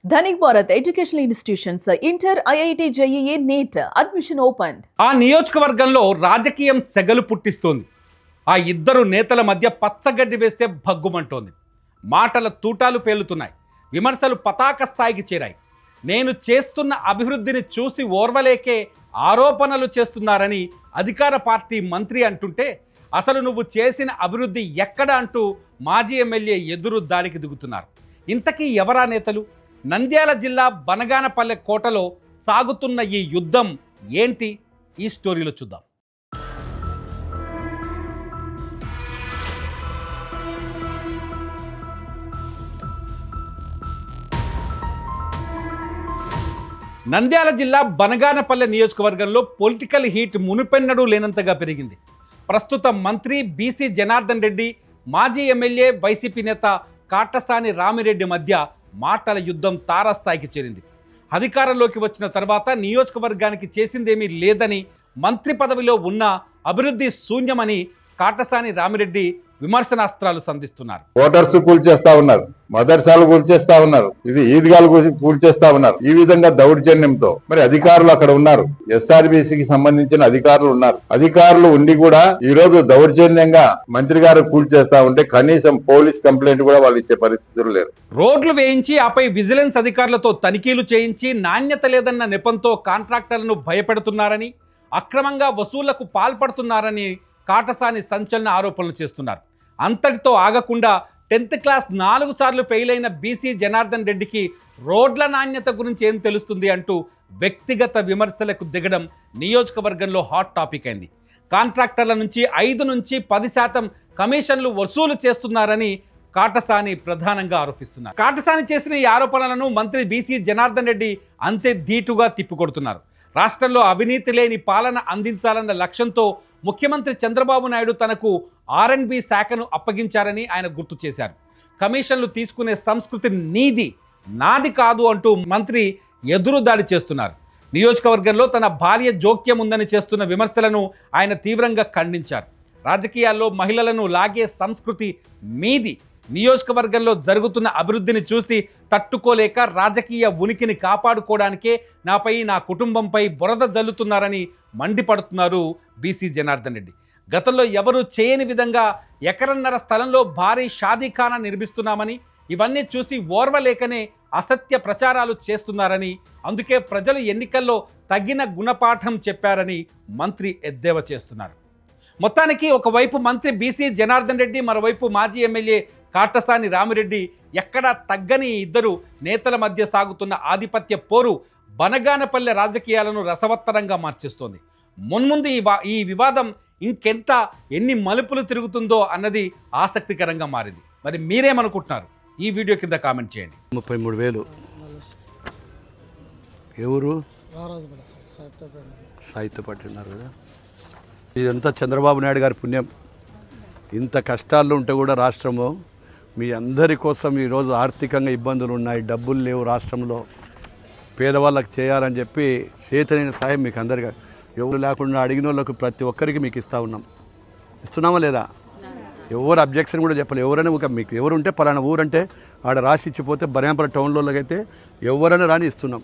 Dhanik Bharat educational institutions inter IIT JEE NEET admission open. ఆ నియోజకవర్గంలో రాజకీయం సెగలు పుట్టిస్తోంది. ఆ ఇద్దరు నేతల మధ్య పచ్చగడ్డి వేస్తే భగ్గుమంటోంది. మాటల తూటాలు పేలుతున్నాయి. విమర్శలు పతాక స్థాయికి చేరాయి. నేను చేస్తున్న అభివృద్ధిని చూసి ఓర్వలేకే ఆరోపణలు చేస్తున్నారని అధికార పార్టీ మంత్రి అంటుంటే, అసలు నువ్వు చేసిన అభివృద్ధి ఎక్కడ అంటూ మాజీ ఎమ్మెల్యే ఎదురు దాడికి దిగుతున్నారు. ఇంతకీ ఎవరా నేతలు? నంద్యాల జిల్లా బనగానపల్లె కోటలో సాగుతున్న ఈ యుద్ధం ఏంటి? ఈ స్టోరీలో చూద్దాం. నంద్యాల జిల్లా బనగానపల్లె నియోజకవర్గంలో పొలిటికల్ హీట్ మునుపెన్నడూ లేనంతగా పెరిగింది. ప్రస్తుత మంత్రి బీసీ జనార్దన్ రెడ్డి, మాజీ ఎమ్మెల్యే వైసీపీ నేత కాటసాని రామిరెడ్డి మధ్య మాటల యుద్ధం తారాస్థాయికి చేరింది. అధికారంలోకి వచ్చిన తర్వాత నియోజకవర్గానికి చేసిందేమీ లేదని, మంత్రి పదవిలో ఉన్న అభివృద్ధి శూన్యమని కాటసాని రామిరెడ్డి విమర్శనాస్త్రాలు సంధిస్తున్నారు. ఓటర్స్ కూల్చేస్తా ఉన్నారు, మదర్సాలు కూల్చేస్తా ఉన్నారు, ఇది ఈద్గాలు కూల్చేస్తా ఉన్నారు. ఈ విధంగా దౌర్జన్యంతో మరి అధికారులు అక్కడ ఉన్నారు, ఎస్ఆర్బిసికి సంబంధించిన అధికారులు ఉన్నారు. అధికారులు ఉండి కూడా ఈ రోజు దౌర్జన్యంగా మంత్రి గారు కూల్చేస్తా ఉంటే కనీసం పోలీస్ కంప్లైంట్ కూడా వాళ్ళు ఇచ్చే పరిస్థితులు లేరు. రోడ్లు వేయించి ఆపై విజిలెన్స్ అధికారులతో తనిఖీలు చేయించి నాణ్యత లేదన్న నెపంతో కాంట్రాక్టర్లను భయపెడుతున్నారని, అక్రమంగా వసూళ్లకు పాల్పడుతున్నారని కాటసాని సంచలన ఆరోపణలు చేస్తున్నారు. అంతటితో ఆగకుండా 10th క్లాస్ 4 సార్లు ఫెయిల్ అయిన బీసీ జనార్దన్ రెడ్డికి రోడ్ల నాణ్యత గురించి ఏం తెలుస్తుంది అంటూ వ్యక్తిగత విమర్శలకు దిగడం నియోజకవర్గంలో హాట్ టాపిక్ అయింది. కాంట్రాక్టర్ల నుంచి 5 నుంచి 10% కమిషన్లు వసూలు చేస్తున్నారని కాటసాని ప్రధానంగా ఆరోపిస్తున్నారు. కాటసాని చేసిన ఈ ఆరోపణలను మంత్రి బీసీ జనార్దన్ రెడ్డి అంతే ధీటుగా తిప్పికొడుతున్నారు. రాష్ట్రంలో అవినీతి లేని పాలన అందించాలన్న లక్ష్యంతో ముఖ్యమంత్రి చంద్రబాబు నాయుడు తనకు R&B శాఖను అప్పగించారని ఆయన గుర్తు చేశారు. కమిషన్లు తీసుకునే సంస్కృతి నీది, నాది కాదు అంటూ మంత్రి ఎదురుదాడి చేస్తున్నారు. నియోజకవర్గంలో తన భార్య జోక్యం ఉందని చేస్తున్న విమర్శలను ఆయన తీవ్రంగా ఖండించారు. రాజకీయాల్లో మహిళలను లాగే సంస్కృతి మీది, నియోజకవర్గంలో జరుగుతున్న అభివృద్ధిని చూసి తట్టుకోలేక రాజకీయ ఉనికిని కాపాడుకోవడానికే నాపై, నా కుటుంబంపై బురద జల్లుతున్నారని మండిపడుతున్నారు బీసీ జనార్దన్ రెడ్డి. గతంలో ఎవరూ చేయని విధంగా ఎకరన్నర స్థలంలో భారీ షాదీఖానా నిర్మిస్తున్నామని, ఇవన్నీ చూసి ఓర్వలేకనే అసత్య ప్రచారాలు చేస్తున్నారని, అందుకే ప్రజలు ఎన్నికల్లో తగిన గుణపాఠం చెప్పారని మంత్రి ఎద్దేవా చేస్తున్నారు. మొత్తానికి ఒకవైపు మంత్రి బీసీ జనార్దన్ రెడ్డి, మరోవైపు మాజీ ఎమ్మెల్యే కాటసాని రామిరెడ్డి ఎక్కడా తగ్గని ఇద్దరు నేతల మధ్య సాగుతున్న ఆధిపత్య పోరు బనగానపల్లె రాజకీయాలను రసవత్తరంగా మార్చేస్తోంది. మున్ముందు ఈ వివాదం ఎన్ని మలుపులు తిరుగుతుందో అన్నది ఆసక్తికరంగా మారింది. మరి మీరేమనుకుంటున్నారు? ఈ వీడియో కింద కామెంట్ చేయండి. 33,000 ఎవరు సాహిత్య పట్టున్నారు కదా. ఇదంతా చంద్రబాబు నాయుడు గారి పుణ్యం. ఇంత కష్టాల్లో ఉంటే కూడా రాష్ట్రము మీ అందరి కోసం ఈరోజు ఆర్థికంగా ఇబ్బందులు ఉన్నాయి, డబ్బులు లేవు రాష్ట్రంలో, పేదవాళ్ళకి చేయాలని చెప్పి చేతనైన సాయం మీకు అందరికీ ఎవరు లేకుండా అడిగిన వాళ్ళకు ప్రతి ఒక్కరికి మీకు ఇస్తున్నామా లేదా? ఎవరు అబ్జెక్షన్ కూడా చెప్పలేదు. ఎవరైనా ఒక మీకు ఎవరు ఉంటే పలానా ఊరంటే ఆడ రాసి ఇచ్చిపోతే బర్యాంపల్లి టౌన్లోకి అయితే ఎవరైనా రాని ఇస్తున్నాం.